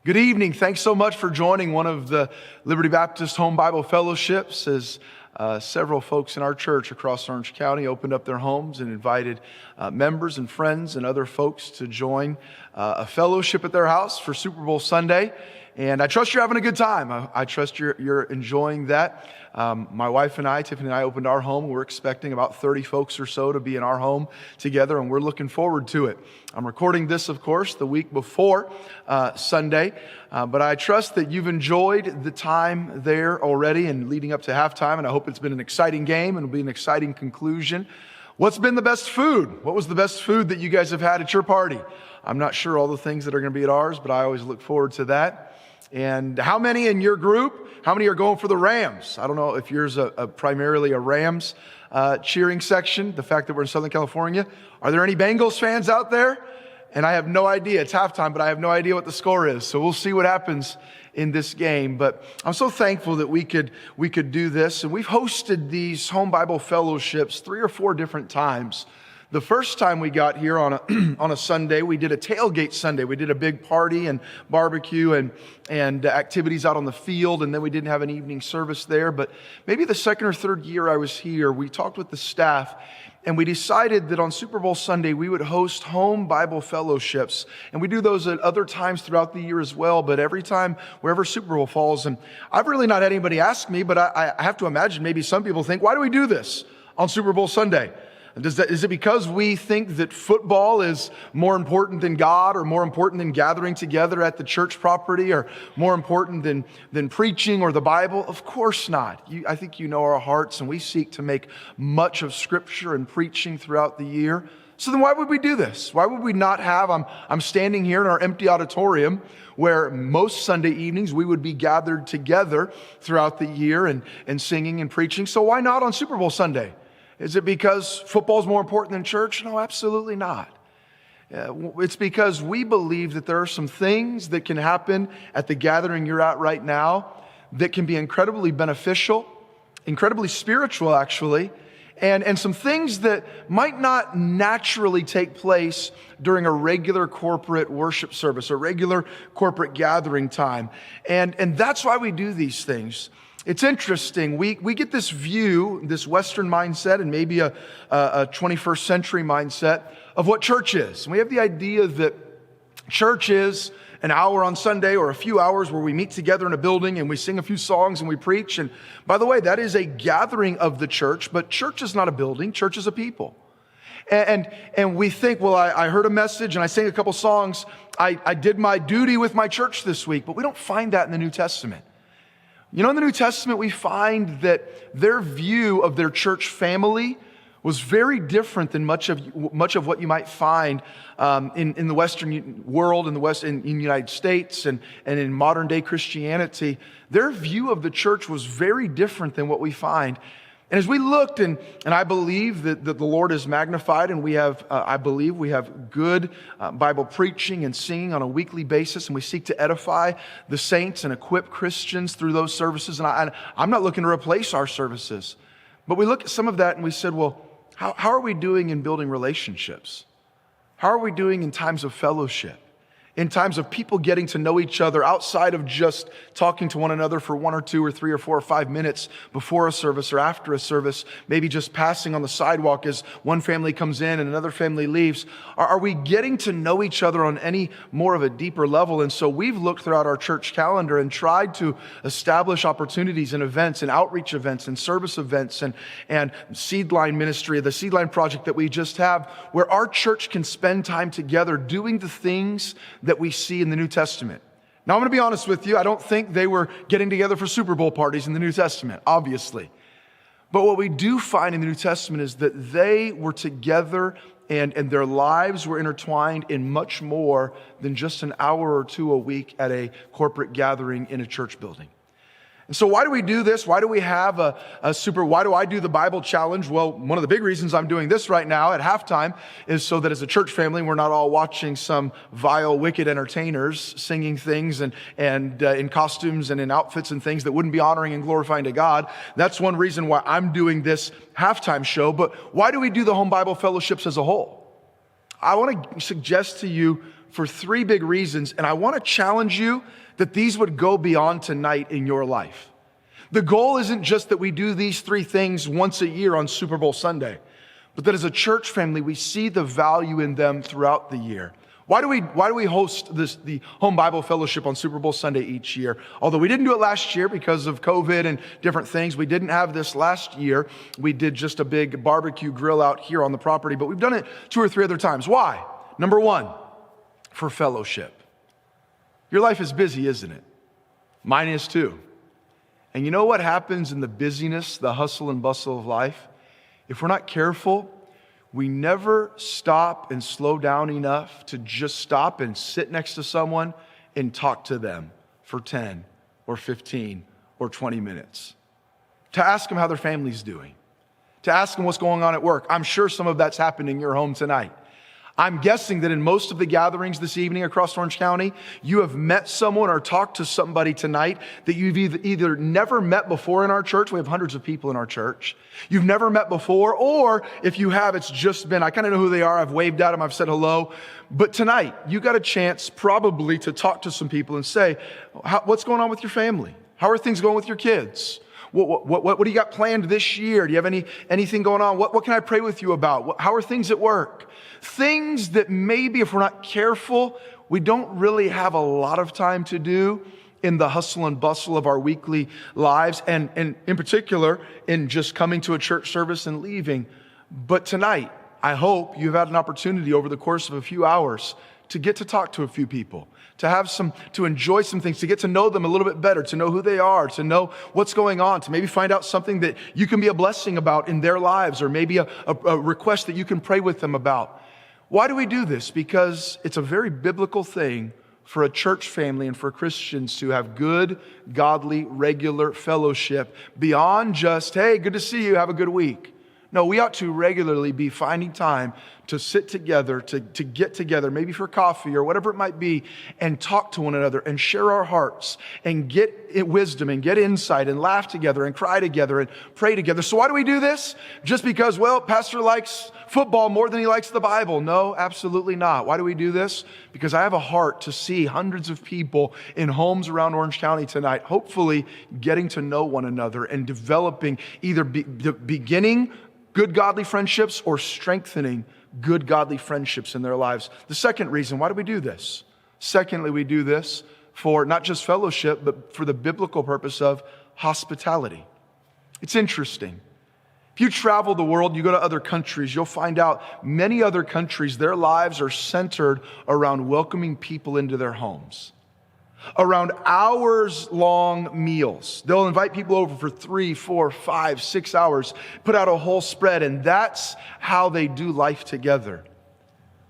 Good evening. Thanks so much for joining one of the Liberty Baptist Home Bible Fellowships as several folks in our church across Orange County opened up their homes and invited members and friends and other folks to join a fellowship at their house for Super Bowl Sunday. And I trust you're having a good time. I trust you're enjoying that. My wife and I, Tiffany and I, opened our home. We're expecting about 30 folks or so to be in our home together, and we're looking forward to it. I'm recording this, of course, the week before Sunday, but I trust that you've enjoyed the time there already and leading up to halftime, and I hope it's been an exciting game and it'll be an exciting conclusion. What's been the best food? What was the best food that you guys have had at your party? I'm not sure all the things that are going to be at ours, but I always look forward to that. And how many in your group, how many are going for the Rams? I don't know if yours primarily a Rams cheering section, the fact that we're in Southern California. Are there any Bengals fans out there? And I have no idea. It's halftime, but I have no idea what the score is. So we'll see what happens in this game. But I'm so thankful that we could do this. And we've hosted these home Bible fellowships 3 or 4 different times. The first time we got here on a Sunday, we did a tailgate Sunday. We did a big party and barbecue and activities out on the field, and then we didn't have an evening service there. But maybe the second or third year I was here, we talked with the staff, and we decided that on Super Bowl Sunday, we would host home Bible fellowships. And we do those at other times throughout the year as well, but every time, wherever Super Bowl falls. And I've really not had anybody ask me, but I have to imagine maybe some people think, why do we do this on Super Bowl Sunday? Is it because we think that football is more important than God, or more important than gathering together at the church property, or more important than preaching or the Bible? Of course not. I think you know our hearts, and we seek to make much of Scripture and preaching throughout the year. So then why would we do this? Why would we not have, I'm standing here in our empty auditorium where most Sunday evenings we would be gathered together throughout the year and singing and preaching. So why not on Super Bowl Sunday? Is it because football is more important than church? No, absolutely not. It's because we believe that there are some things that can happen at the gathering you're at right now that can be incredibly beneficial, incredibly spiritual actually, and some things that might not naturally take place during a regular corporate worship service, a regular corporate gathering time. And that's why we do these things. It's interesting. We get this view, this Western mindset, and maybe a 21st century mindset of what church is. And we have the idea that church is an hour on Sunday or a few hours where we meet together in a building and we sing a few songs and we preach. And by the way, that is a gathering of the church, but church is not a building. Church is a people. And we think, well, I heard a message and I sang a couple songs. I did my duty with my church this week, but we don't find that in the New Testament. You know, in the New Testament, we find that their view of their church family was very different than much of what you might find in the Western world, in the United States, and in modern day Christianity. Their view of the church was very different than what we find. And as we looked, and I believe that the Lord is magnified, and we have, I believe we have good Bible preaching and singing on a weekly basis, and we seek to edify the saints and equip Christians through those services. And I'm not looking to replace our services, but we look at some of that and we said, well, how are we doing in building relationships? How are we doing in times of fellowship? In times of people getting to know each other outside of just talking to one another for 1 or 2 or 3 or 4 or 5 minutes before a service or after a service, maybe just passing on the sidewalk as one family comes in and another family leaves. Are we getting to know each other on any more of a deeper level? And so we've looked throughout our church calendar and tried to establish opportunities and events and outreach events and service events and Seedline ministry, the Seedline project that we just have, where our church can spend time together doing the things that we see in the New Testament. Now, I'm going to be honest with you. I don't think they were getting together for Super Bowl parties in the New Testament, obviously. But what we do find in the New Testament is that they were together and their lives were intertwined in much more than just an hour or 2 a week at a corporate gathering in a church building. And so why do we do this? Why do we have why do I do the Bible challenge? Well, one of the big reasons I'm doing this right now at halftime is so that as a church family, we're not all watching some vile, wicked entertainers singing things and in costumes and in outfits and things that wouldn't be honoring and glorifying to God. That's one reason why I'm doing this halftime show. But why do we do the home Bible fellowships as a whole? I want to suggest to you for 3 big reasons, and I want to challenge you that these would go beyond tonight in your life. The goal isn't just that we do these 3 things once a year on Super Bowl Sunday, but that as a church family, we see the value in them throughout the year. Why do we host the Home Bible Fellowship on Super Bowl Sunday each year? Although we didn't do it last year because of COVID and different things. We didn't have this last year. We did just a big barbecue grill out here on the property, but we've done it 2 or 3 other times. Why? Number 1, for fellowship. Your life is busy, isn't it? Mine is too. And you know what happens in the busyness, the hustle and bustle of life? If we're not careful, we never stop and slow down enough to just stop and sit next to someone and talk to them for 10 or 15 or 20 minutes. To ask them how their family's doing. To ask them what's going on at work. I'm sure some of that's happened in your home tonight. I'm guessing that in most of the gatherings this evening across Orange County, you have met someone or talked to somebody tonight that you've either never met before in our church. We have hundreds of people in our church. You've never met before, or if you have, it's just been, I kind of know who they are. I've waved at them. I've said hello. But tonight, you got a chance probably to talk to some people and say, what's going on with your family? How are things going with your kids? What do you got planned this year? Do you have anything going on? What can I pray with you about? How are things at work? Things that maybe if we're not careful, we don't really have a lot of time to do in the hustle and bustle of our weekly lives, and in particular, in just coming to a church service and leaving. But tonight, I hope you've had an opportunity over the course of a few hours to get to talk to a few people, to enjoy some things, to get to know them a little bit better, to know who they are, to know what's going on, to maybe find out something that you can be a blessing about in their lives, or maybe a request that you can pray with them about. Why do we do this? Because it's a very biblical thing for a church family and for Christians to have good, godly, regular fellowship beyond just, hey, good to see you, have a good week. No, we ought to regularly be finding time to sit together, to get together, maybe for coffee or whatever it might be, and talk to one another and share our hearts and get wisdom and get insight and laugh together and cry together and pray together. So why do we do this? Just because, well, Pastor likes football more than he likes the Bible? No, absolutely not. Why do we do this? Because I have a heart to see hundreds of people in homes around Orange County tonight, hopefully getting to know one another and developing either beginning good godly friendships or strengthening good godly friendships in their lives. The second reason, why do we do this? Secondly, we do this for not just fellowship, but for the biblical purpose of hospitality. It's interesting. If you travel the world, you go to other countries, you'll find out many other countries, their lives are centered around welcoming people into their homes. Around hours-long meals. They'll invite people over for 3, 4, 5, 6 hours, put out a whole spread, and that's how they do life together.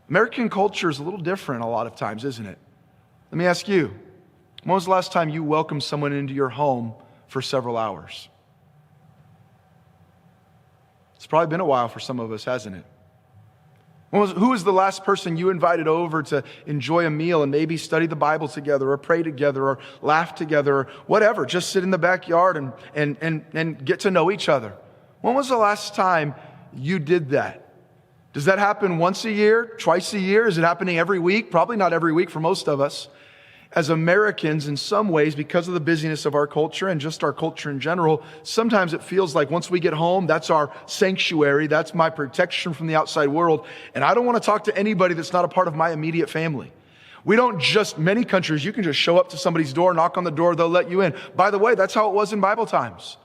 American culture is a little different a lot of times, isn't it? Let me ask you, when was the last time you welcomed someone into your home for several hours? It's probably been a while for some of us, hasn't it? Who was the last person you invited over to enjoy a meal and maybe study the Bible together or pray together or laugh together or whatever? Just sit in the backyard and get to know each other. When was the last time you did that? Does that happen once a year, twice a year? Is it happening every week? Probably not every week for most of us. As Americans, in some ways, because of the busyness of our culture and just our culture in general, sometimes it feels like once we get home, that's our sanctuary, that's my protection from the outside world, and I don't want to talk to anybody that's not a part of my immediate family. We don't just, many countries, you can just show up to somebody's door, knock on the door, they'll let you in. By the way, that's how it was in Bible times.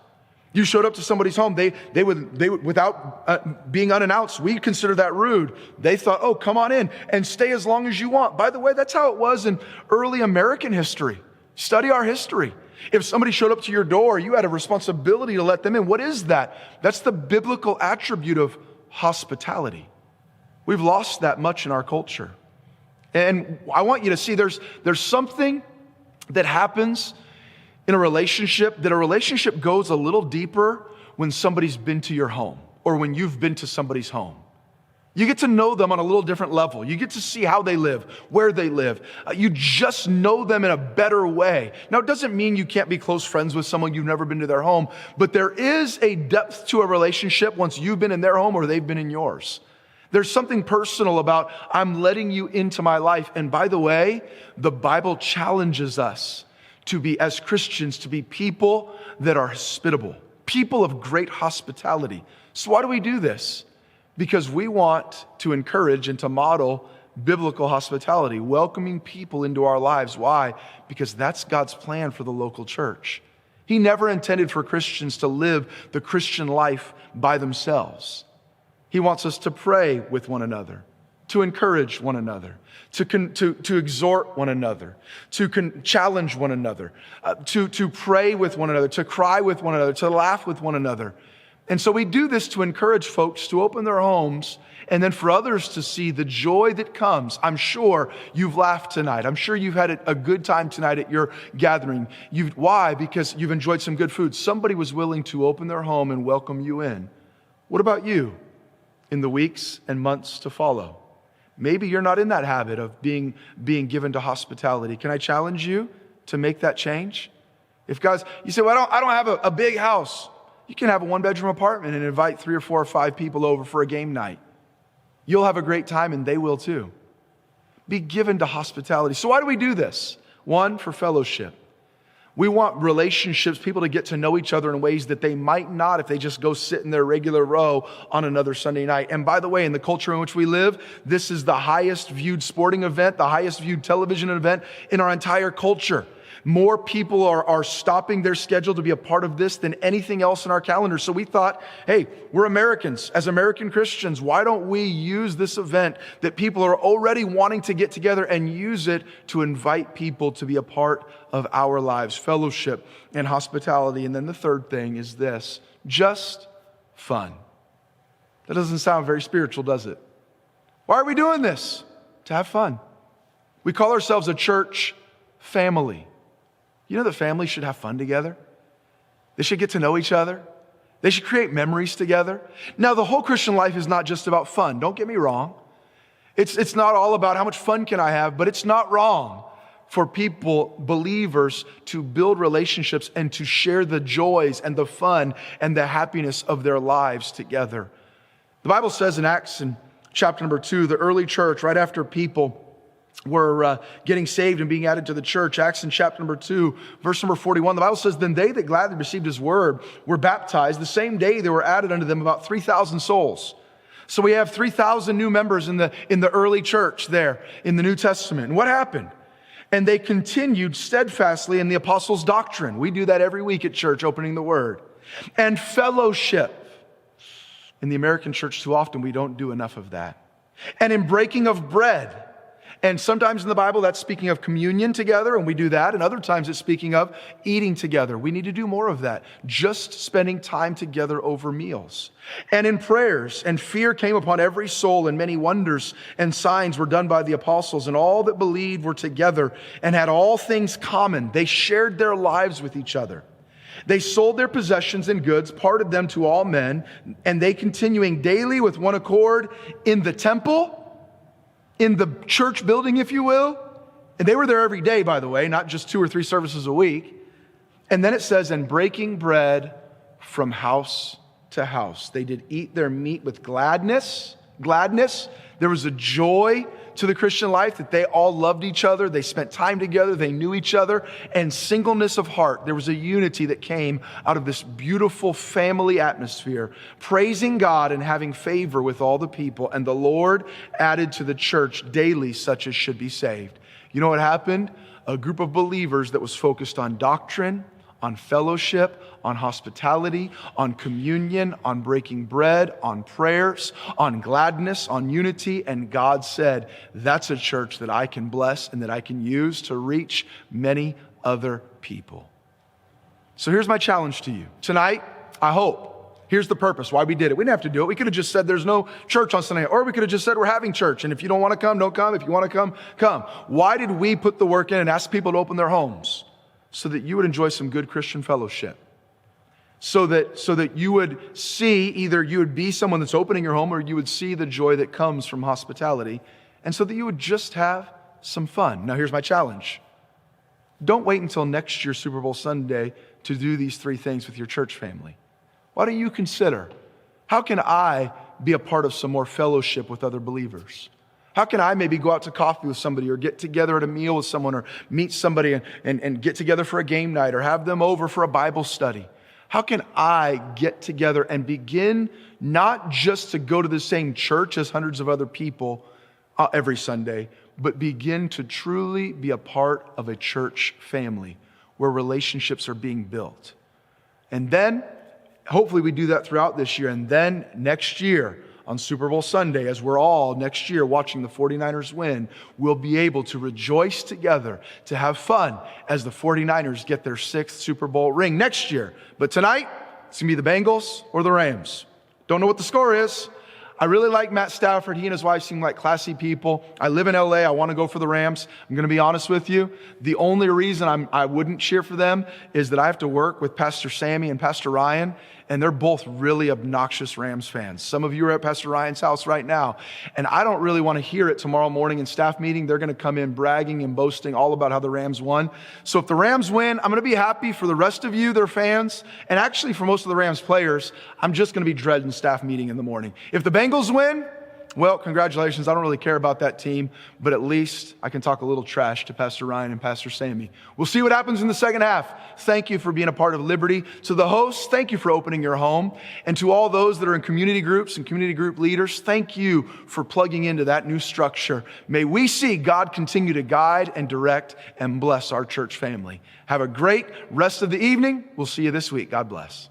You showed up to somebody's home, they would without being unannounced, we consider that rude. They thought, oh, come on in and stay as long as you want. By the way, that's how it was in early American history. Study our history. If somebody showed up to your door, you had a responsibility to let them in. What is that? That's the biblical attribute of hospitality. We've lost that much in our culture. And I want you to see there's something that happens in a relationship, that a relationship goes a little deeper when somebody's been to your home or when you've been to somebody's home. You get to know them on a little different level. You get to see how they live, where they live. You just know them in a better way. Now, it doesn't mean you can't be close friends with someone you've never been to their home, but there is a depth to a relationship once you've been in their home or they've been in yours. There's something personal about I'm letting you into my life. And by the way, the Bible challenges us to be, as Christians, to be people that are hospitable, people of great hospitality. So why do we do this? Because we want to encourage and to model biblical hospitality, welcoming people into our lives. Why? Because that's God's plan for the local church. He never intended for Christians to live the Christian life by themselves. He wants us to pray with one another, to encourage one another, to exhort one another, to challenge one another, to pray with one another, to cry with one another, to laugh with one another. And so we do this to encourage folks to open their homes and then for others to see the joy that comes. I'm sure you've laughed tonight. I'm sure you've had a good time tonight at your gathering. Why? Because you've enjoyed some good food. Somebody was willing to open their home and welcome you in. What about you in the weeks and months to follow? Maybe you're not in that habit of being given to hospitality. Can I challenge you to make that change? If guys, you say, well, I don't have a big house. You can have a 1-bedroom apartment and invite 3 or 4 or 5 people over for a game night. You'll have a great time and they will too. Be given to hospitality. So why do we do this? 1, for fellowship. We want relationships, people to get to know each other in ways that they might not if they just go sit in their regular row on another Sunday night. And by the way, in the culture in which we live, this is the highest viewed sporting event, the highest viewed television event in our entire culture. More people are stopping their schedule to be a part of this than anything else in our calendar. So we thought, hey, we're Americans. As American Christians, why don't we use this event that people are already wanting to get together and use it to invite people to be a part of our lives, fellowship and hospitality. And then the third thing is this, just fun. That doesn't sound very spiritual, does it? Why are we doing this? To have fun. We call ourselves a church family. You know that families should have fun together? They should get to know each other. They should create memories together. Now, the whole Christian life is not just about fun. Don't get me wrong. It's not all about how much fun can I have, but it's not wrong for people, believers, to build relationships and to share the joys and the fun and the happiness of their lives together. The Bible says in Acts in chapter number 2, the early church, right after people were getting saved and being added to the church. Acts in chapter number 2, verse number 41, the Bible says, then they that gladly received his word were baptized. The same day there were added unto them about 3,000 souls. So we have 3,000 new members in the early church there in the New Testament. And what happened? And they continued steadfastly in the apostles' doctrine. We do that every week at church, opening the word. And fellowship. In the American church, too often we don't do enough of that. And in breaking of bread. And sometimes in the Bible, that's speaking of communion together, and we do that. And other times it's speaking of eating together. We need to do more of that. Just spending time together over meals. And in prayers, and fear came upon every soul, and many wonders and signs were done by the apostles. And all that believed were together and had all things common. They shared their lives with each other. They sold their possessions and goods, parted them to all men, and they continuing daily with one accord in the temple, in the church building, if you will. And they were there every day, by the way, not just 2 or 3 services a week. And then it says, and breaking bread from house to house. They did eat their meat with gladness. There was a joy to the Christian life that they all loved each other. They spent time together. They knew each other. And singleness of heart. There was a unity that came out of this beautiful family atmosphere, praising God and having favor with all the people. And the Lord added to the church daily such as should be saved. You know what happened? A group of believers that was focused on doctrine, on fellowship, on hospitality, on communion, on breaking bread, on prayers, on gladness, on unity. And God said, that's a church that I can bless and that I can use to reach many other people. So here's my challenge to you. Tonight, I hope, here's the purpose, why we did it. We didn't have to do it. We could have just said there's no church on Sunday, or we could have just said we're having church. And if you don't want to come, don't come. If you want to come, come. Why did we put the work in and ask people to open their homes? So that you would enjoy some good Christian fellowship. So that you would see, either you would be someone that's opening your home, or you would see the joy that comes from hospitality. And so that you would just have some fun. Now here's my challenge. Don't wait until next year, Super Bowl Sunday, to do these 3 things with your church family. Why don't you consider, how can I be a part of some more fellowship with other believers? How can I maybe go out to coffee with somebody or get together at a meal with someone or meet somebody and get together for a game night or have them over for a Bible study? How can I get together and begin not just to go to the same church as hundreds of other people every Sunday, but begin to truly be a part of a church family where relationships are being built? And then, hopefully we do that throughout this year. And then next year, on Super Bowl Sunday, as we're all next year watching the 49ers win, we'll be able to rejoice together, to have fun as the 49ers get their 6th Super Bowl ring next year. But tonight, it's going to be the Bengals or the Rams. Don't know what the score is. I really like Matt Stafford. He and his wife seem like classy people. I live in LA. I want to go for the Rams. I'm going to be honest with you. The only reason I wouldn't cheer for them is that I have to work with Pastor Sammy and Pastor Ryan, and they're both really obnoxious Rams fans. Some of you are at Pastor Ryan's house right now, and I don't really want to hear it tomorrow morning in staff meeting. They're going to come in bragging and boasting all about how the Rams won. So if the Rams win, I'm going to be happy for the rest of you, their fans, and actually for most of the Rams players. I'm just going to be dreading staff meeting in the morning. If the Bengals win, well, congratulations. I don't really care about that team, but at least I can talk a little trash to Pastor Ryan and Pastor Sammy. We'll see what happens in the second half. Thank you for being a part of Liberty. To the hosts, thank you for opening your home. And to all those that are in community groups and community group leaders, thank you for plugging into that new structure. May we see God continue to guide and direct and bless our church family. Have a great rest of the evening. We'll see you this week. God bless.